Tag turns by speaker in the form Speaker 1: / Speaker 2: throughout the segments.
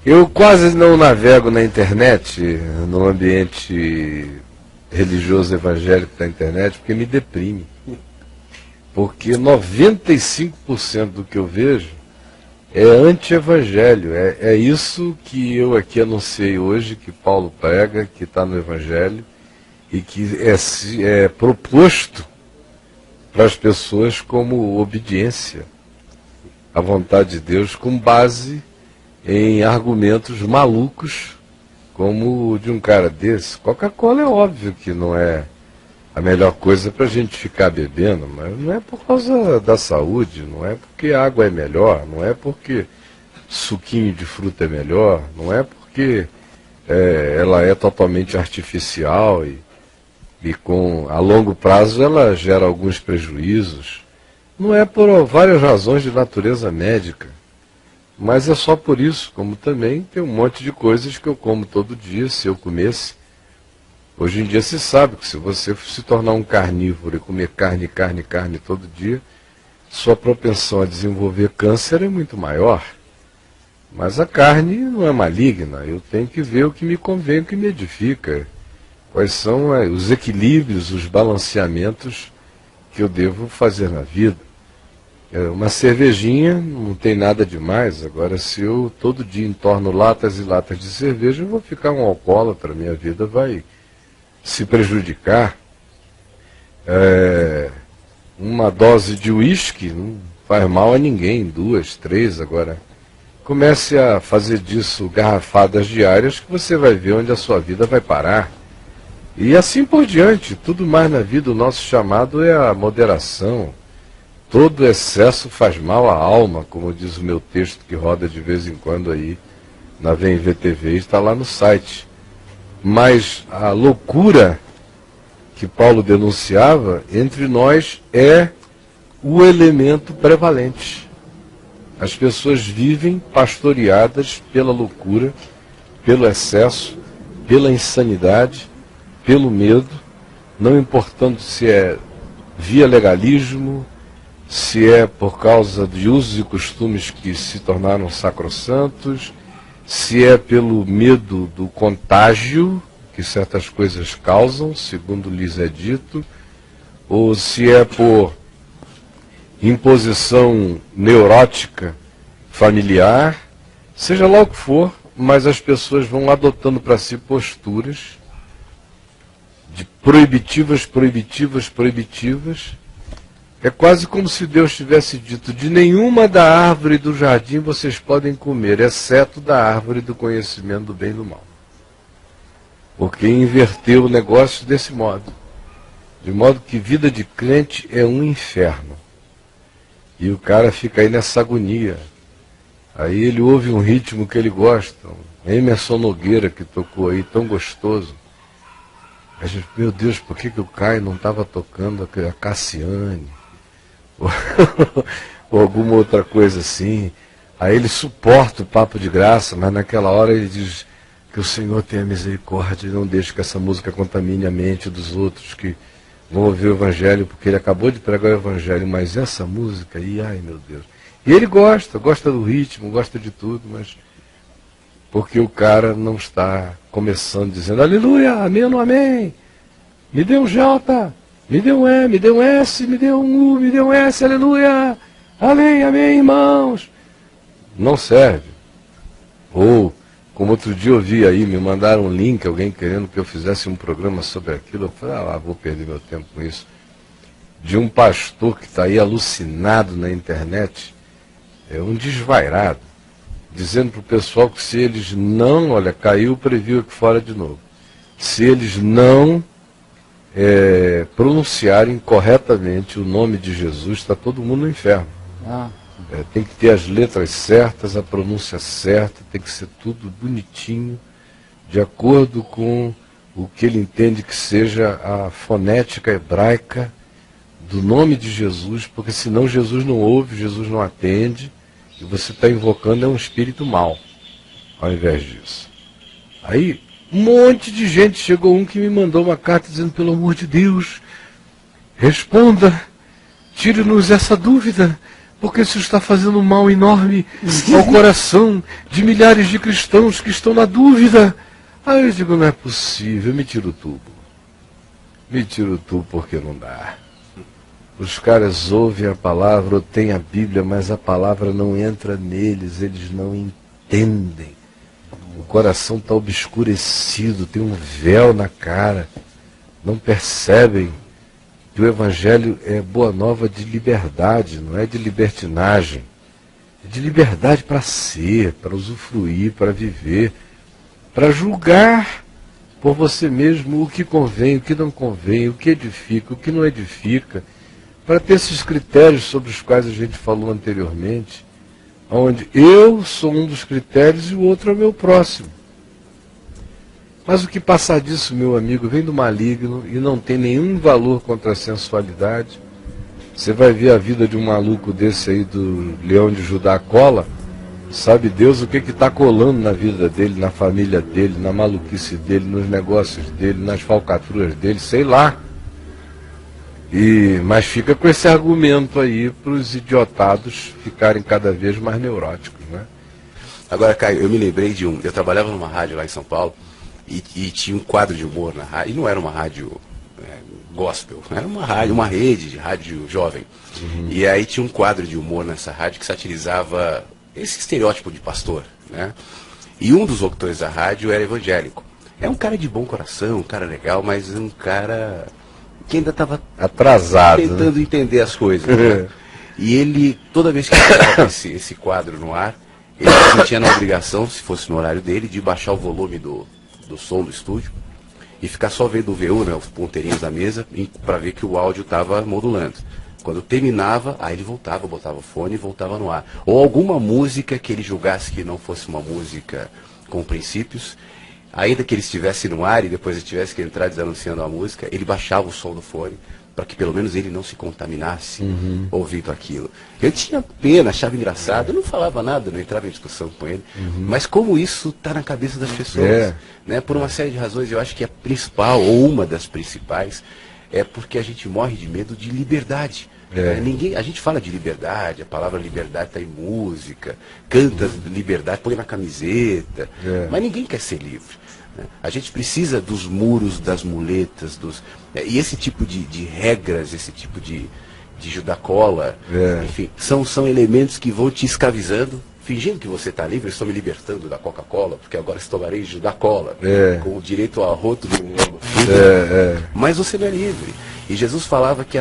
Speaker 1: Eu quase não navego na internet, no ambiente religioso evangélico da internet, porque me deprime. Porque 95% do que eu vejo é anti-evangelho. É isso que eu aqui anunciei hoje, que Paulo prega, que está no evangelho, e que é proposto para as pessoas como obediência à vontade de Deus, com base em argumentos malucos, como o de um cara desse. Coca-Cola é óbvio que não é a melhor coisa para a gente ficar bebendo, mas não é por causa da saúde, não é porque a água é melhor, não é porque suquinho de fruta é melhor, não é porque ela é totalmente artificial e a longo prazo ela gera alguns prejuízos. Não é por várias razões de natureza médica, mas é só por isso, como também tem um monte de coisas que eu como todo dia, se eu comesse. Hoje em dia se sabe que se você se tornar um carnívoro e comer carne todo dia, sua propensão a desenvolver câncer é muito maior. Mas a carne não é maligna, eu tenho que ver o que me convém, o que me edifica. Quais são os equilíbrios, os balanceamentos que eu devo fazer na vida. Uma cervejinha não tem nada demais. Agora, se eu todo dia entorno latas e latas de cerveja, eu vou ficar um alcoólatra, minha vida vai se prejudicar. Uma dose de uísque não faz mal a ninguém, 2, 3. Agora, comece a fazer disso garrafadas diárias que você vai ver onde a sua vida vai parar. E assim por diante, tudo mais na vida, o nosso chamado é a moderação. Todo excesso faz mal à alma, como diz o meu texto que roda de vez em quando aí na VMVTV, está lá no site. Mas a loucura que Paulo denunciava entre nós é o elemento prevalente. As pessoas vivem pastoreadas pela loucura, pelo excesso, pela insanidade, pelo medo, não importando se é via legalismo, se é por causa de usos e costumes que se tornaram sacrossantos, se é pelo medo do contágio que certas coisas causam, segundo lhes é dito, ou se é por imposição neurótica familiar, seja lá o que for, mas as pessoas vão adotando para si posturas de proibitivas. É quase como se Deus tivesse dito: de nenhuma da árvore do jardim vocês podem comer, exceto da árvore do conhecimento do bem e do mal. Porque inverteu o negócio desse modo. De modo que vida de crente é um inferno. E o cara fica aí nessa agonia. Aí ele ouve um ritmo que ele gosta. Emerson Nogueira, que tocou aí, tão gostoso. A gente, meu Deus, por que o Caio não estava tocando a Cassiane? Ou alguma outra coisa assim. Aí ele suporta o papo de graça, mas naquela hora ele diz que o Senhor tenha misericórdia e não deixe que essa música contamine a mente dos outros que vão ouvir o Evangelho, porque ele acabou de pregar o Evangelho, mas essa música aí, ai meu Deus. E ele gosta do ritmo, gosta de tudo, mas porque o cara não está começando dizendo aleluia, amém ou não amém? Me dê um J, me dê um E, me dê um S, me dê um U, me dê um S, aleluia, amém, amém, irmãos. Não serve. Ou, como outro dia eu vi aí, me mandaram um link, alguém querendo que eu fizesse um programa sobre aquilo, eu falei, vou perder meu tempo com isso. De um pastor que está aí alucinado na internet, um desvairado, dizendo para o pessoal que se eles não, olha, caiu, previu aqui fora de novo, se eles não pronunciarem corretamente o nome de Jesus, está todo mundo no inferno. Tem que ter as letras certas, a pronúncia certa, tem que ser tudo bonitinho, de acordo com o que ele entende que seja a fonética hebraica do nome de Jesus, porque senão Jesus não ouve, Jesus não atende, e você está invocando um espírito mau, ao invés disso. Aí, um monte de gente, chegou um que me mandou uma carta dizendo, pelo amor de Deus, responda, tire-nos essa dúvida, porque isso está fazendo um mal enorme ao coração de milhares de cristãos que estão na dúvida. Aí eu digo, não é possível, me tira o tubo. Me tira o tubo porque não dá. Os caras ouvem a palavra, ou têm a Bíblia, mas a palavra não entra neles, eles não entendem. O coração está obscurecido, tem um véu na cara, não percebem que o Evangelho é boa nova de liberdade, não é de libertinagem. É de liberdade para ser, para usufruir, para viver, para julgar por você mesmo o que convém, o que não convém, o que edifica, o que não edifica, para ter esses critérios sobre os quais a gente falou anteriormente, onde eu sou um dos critérios e o outro é o meu próximo. Mas o que passar disso, meu amigo, vem do maligno e não tem nenhum valor contra a sensualidade. Você vai ver a vida de um maluco desse aí do Leão de Judá cola, sabe Deus o que está colando na vida dele, na família dele, na maluquice dele, nos negócios dele, nas falcatruas dele, sei lá. Mas fica com esse argumento aí para os idiotados ficarem cada vez mais neuróticos, né?
Speaker 2: Agora, Caio, eu me lembrei de eu trabalhava numa rádio lá em São Paulo e tinha um quadro de humor na rádio, e não era uma rádio gospel, era uma rede de rádio jovem. Uhum. E aí tinha um quadro de humor nessa rádio que satirizava esse estereótipo de pastor, né? E um dos locutores da rádio era evangélico. É um cara de bom coração, um cara legal, mas um cara que ainda estava
Speaker 1: atrasado,
Speaker 2: tentando, né, entender as coisas, né? E ele, toda vez que colocava esse quadro no ar, ele se sentia na obrigação, se fosse no horário dele, de baixar o volume do som do estúdio e ficar só vendo o VU, né, os ponteirinhos da mesa, para ver que o áudio estava modulando. Quando terminava, aí ele voltava, botava o fone e voltava no ar. Ou alguma música que ele julgasse que não fosse uma música com princípios, ainda que ele estivesse no ar e depois ele tivesse que entrar desanunciando a música, ele baixava o som do fone para que pelo menos ele não se contaminasse ouvindo aquilo. Eu tinha pena, achava engraçado, eu não falava nada, não entrava em discussão com ele, mas como isso está na cabeça das pessoas, né? Por uma série de razões, eu acho que a principal, ou uma das principais, é porque a gente morre de medo de liberdade. A gente fala de liberdade, a palavra liberdade está em música, canta liberdade, põe na camiseta, mas ninguém quer ser livre. A gente precisa dos muros, das muletas, e esse tipo de regras, esse tipo de judacola, enfim, são elementos que vão te escravizando, fingindo que você está livre. Eu estou me libertando da Coca-Cola, porque agora tomarei judacola, com o direito ao arroto do mundo. Mas você não é livre. E Jesus falava que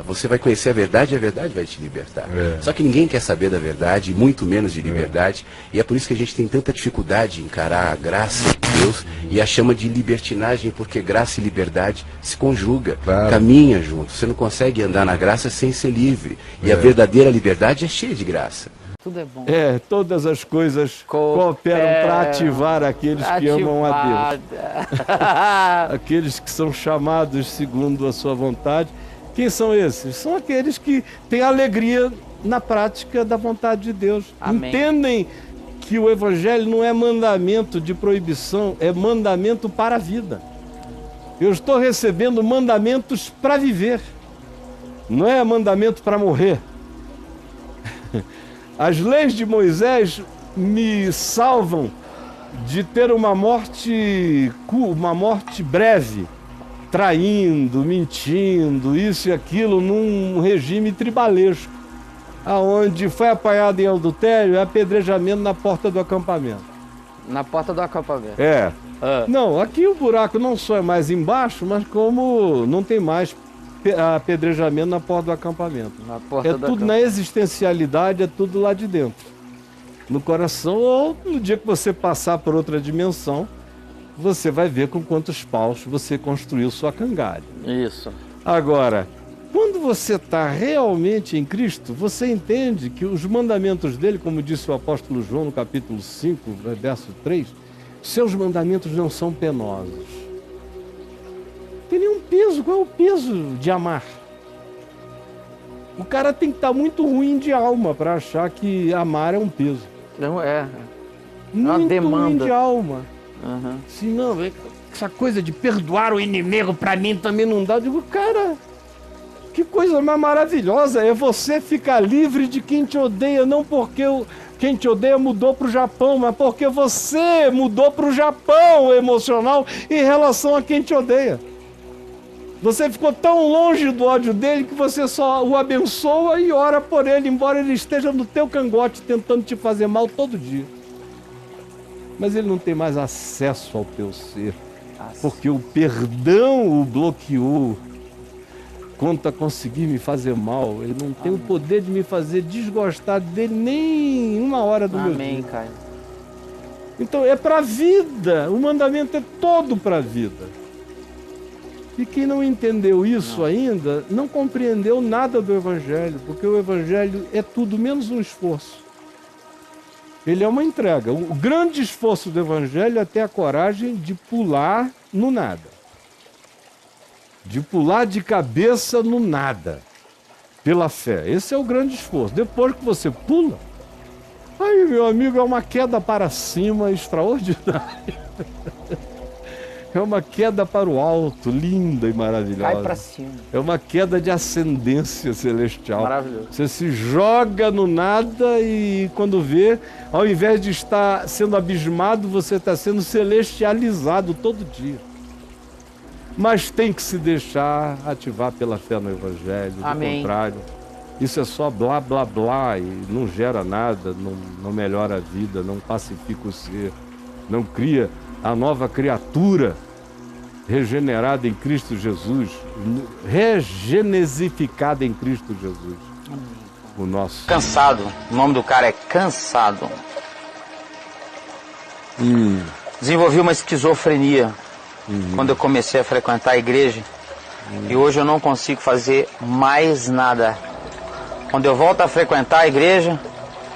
Speaker 2: você vai conhecer a verdade e a verdade vai te libertar. Só que ninguém quer saber da verdade, muito menos de liberdade, e é por isso que a gente tem tanta dificuldade em encarar a graça de Deus e a chama de libertinagem, porque graça e liberdade se conjuga, caminha junto. Você não consegue andar na graça sem ser livre. E a verdadeira liberdade é cheia de graça.
Speaker 3: Tudo é bom.
Speaker 4: Todas as coisas cooperam para ativar aqueles que amam a Deus. Aqueles que são chamados segundo a sua vontade. Quem são esses? São aqueles que têm alegria na prática da vontade de Deus.
Speaker 3: Amém.
Speaker 4: Entendem que o Evangelho não é mandamento de proibição, é mandamento para a vida. Eu estou recebendo mandamentos para viver, não é mandamento para morrer. As leis de Moisés me salvam de ter uma morte breve, traindo, mentindo, isso e aquilo, num regime tribalesco, aonde foi apanhado em adultério, é apedrejamento na porta do acampamento.
Speaker 3: Na porta do acampamento.
Speaker 4: Não, aqui o buraco não só é mais embaixo, mas como não tem mais apedrejamento na porta do acampamento.
Speaker 3: Na porta do
Speaker 4: tudo
Speaker 3: acampamento.
Speaker 4: Na existencialidade, é tudo lá de dentro. No coração, ou no dia que você passar por outra dimensão, você vai ver com quantos paus você construiu sua cangalha.
Speaker 3: Isso.
Speaker 4: Agora, quando você está realmente em Cristo, você entende que os mandamentos dele, como disse o apóstolo João no capítulo 5, verso 3, seus mandamentos não são penosos. Tem nenhum peso. Qual é o peso de amar? O cara tem que estar muito ruim de alma para achar que amar é um peso.
Speaker 3: Não é.
Speaker 4: Muito
Speaker 3: uma demanda.
Speaker 4: Ruim de alma.
Speaker 3: Uhum.
Speaker 4: Se não, essa coisa de perdoar o inimigo para mim também não dá. Eu digo, cara, Que coisa mais maravilhosa é você ficar livre de quem te odeia, não porque quem te odeia mudou para o Japão, mas porque você mudou para o Japão emocional em relação a quem te odeia. Você ficou tão longe do ódio dele que você só o abençoa e ora por ele, embora ele esteja no teu cangote tentando te fazer mal todo dia. Mas ele não tem mais acesso ao teu ser, porque o perdão o bloqueou. Quanto a conseguir me fazer mal, ele não tem o poder de me fazer desgostar dele nem uma hora do meu dia.
Speaker 3: Amém, Caio.
Speaker 4: Então é para a vida, o mandamento é todo para a vida. E quem não entendeu isso ainda, não compreendeu nada do Evangelho, porque o Evangelho é tudo menos um esforço. Ele é uma entrega. O grande esforço do Evangelho é ter a coragem de pular no nada. De pular de cabeça no nada, pela fé. Esse é o grande esforço. Depois que você pula, aí, meu amigo, é uma queda para cima extraordinária. É uma queda para o alto, linda e maravilhosa.
Speaker 3: Cai pra cima.
Speaker 4: É uma queda de ascendência celestial.
Speaker 3: Maravilhoso.
Speaker 4: Você se joga no nada e quando vê, ao invés de estar sendo abismado, você está sendo celestializado todo dia. Mas tem que se deixar ativar pela fé no Evangelho.
Speaker 3: Amém.
Speaker 4: Do contrário, isso é só blá, blá, blá e não gera nada, não melhora a vida, não pacifica o ser, não cria a nova criatura regenerada em Cristo Jesus, regenesificada em Cristo Jesus.
Speaker 3: Amém.
Speaker 4: O nosso.
Speaker 5: Cansado. O nome do cara é Cansado. Desenvolvi uma esquizofrenia quando eu comecei a frequentar a igreja. E hoje eu não consigo fazer mais nada. Quando eu volto a frequentar a igreja,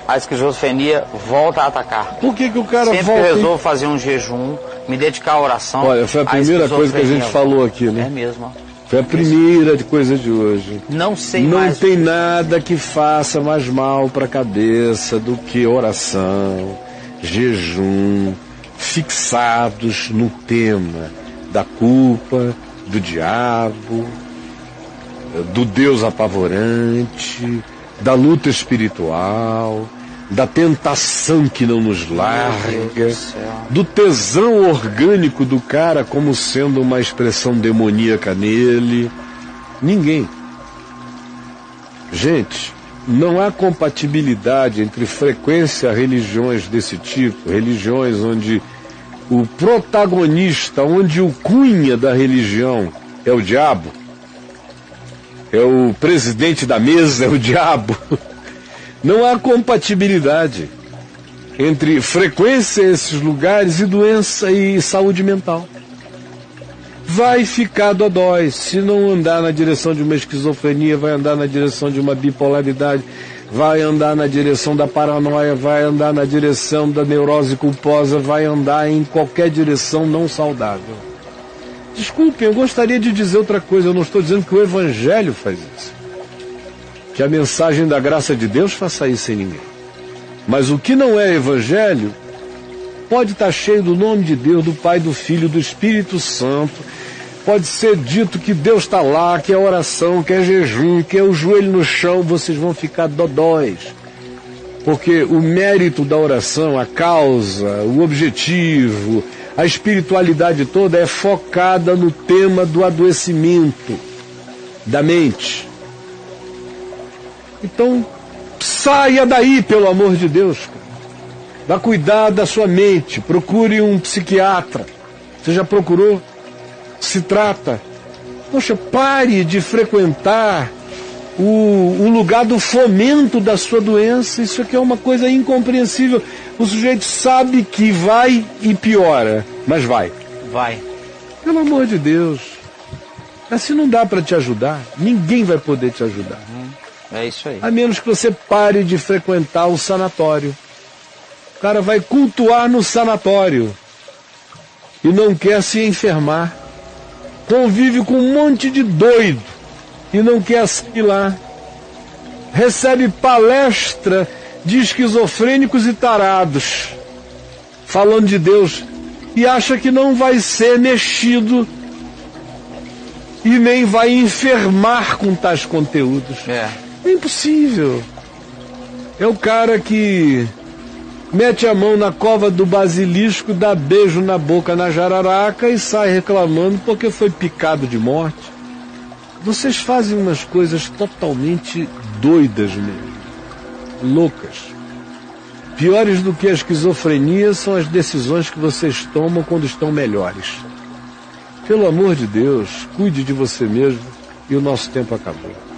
Speaker 5: a esquizofrenia volta a atacar.
Speaker 1: Por que o cara
Speaker 5: Sempre
Speaker 1: volta?
Speaker 5: que eu resolvo fazer um jejum, me dedicar à oração.
Speaker 1: Olha, foi a primeira coisa que a gente falou aqui, né?
Speaker 5: É mesmo.
Speaker 1: Foi a primeira de coisa de hoje.
Speaker 5: Não sei
Speaker 1: Não
Speaker 5: mais.
Speaker 1: tem nada que faça mais mal para a cabeça do que oração, jejum, fixados no tema da culpa, do diabo, do Deus apavorante, da luta espiritual, da tentação que não nos larga, do tesão orgânico do cara como sendo uma expressão demoníaca nele. Ninguém. Gente, não há compatibilidade entre frequência a religiões desse tipo, religiões onde o protagonista, onde o cunha da religião é o diabo, é o presidente da mesa, é o diabo. Não há compatibilidade entre frequência a esses lugares e doença e saúde mental. Vai ficar dodói. Se não andar na direção de uma esquizofrenia, vai andar na direção de uma bipolaridade, vai andar na direção da paranoia, vai andar na direção da neurose culposa, vai andar em qualquer direção não saudável. Desculpem, eu gostaria de dizer outra coisa. Eu não estou dizendo que o Evangelho faz isso, que a mensagem da graça de Deus faça isso em ninguém. Mas o que não é Evangelho pode estar cheio do nome de Deus, do Pai, do Filho, do Espírito Santo. Pode ser dito que Deus está lá, que é oração, que é jejum, que é o joelho no chão. Vocês vão ficar dodóis. Porque o mérito da oração, a causa, o objetivo, a espiritualidade toda é focada no tema do adoecimento da mente. Então, saia daí, pelo amor de Deus. Vá cuidar da sua mente. Procure um psiquiatra. Você já procurou? Se trata. Poxa, pare de frequentar o lugar do fomento da sua doença. Isso aqui é uma coisa incompreensível. O sujeito sabe que vai e piora, mas vai.
Speaker 5: Vai.
Speaker 1: Pelo amor de Deus. Assim não dá para te ajudar. Ninguém vai poder te ajudar.
Speaker 5: É isso aí.
Speaker 1: A menos que você pare de frequentar o sanatório. O cara vai cultuar no sanatório e não quer se enfermar. Convive com um monte de doido e não quer assimilar. Recebe palestra de esquizofrênicos e tarados falando de Deus e acha que não vai ser mexido
Speaker 4: e nem vai enfermar com tais conteúdos.
Speaker 5: É.
Speaker 4: É impossível. É o cara que mete a mão na cova do basilisco, dá beijo na boca na jararaca e sai reclamando porque foi picado de morte. Vocês fazem umas coisas totalmente doidas mesmo, loucas. Piores do que a esquizofrenia são as decisões que vocês tomam quando estão melhores. Pelo amor de Deus, cuide de você mesmo e o nosso tempo acabou.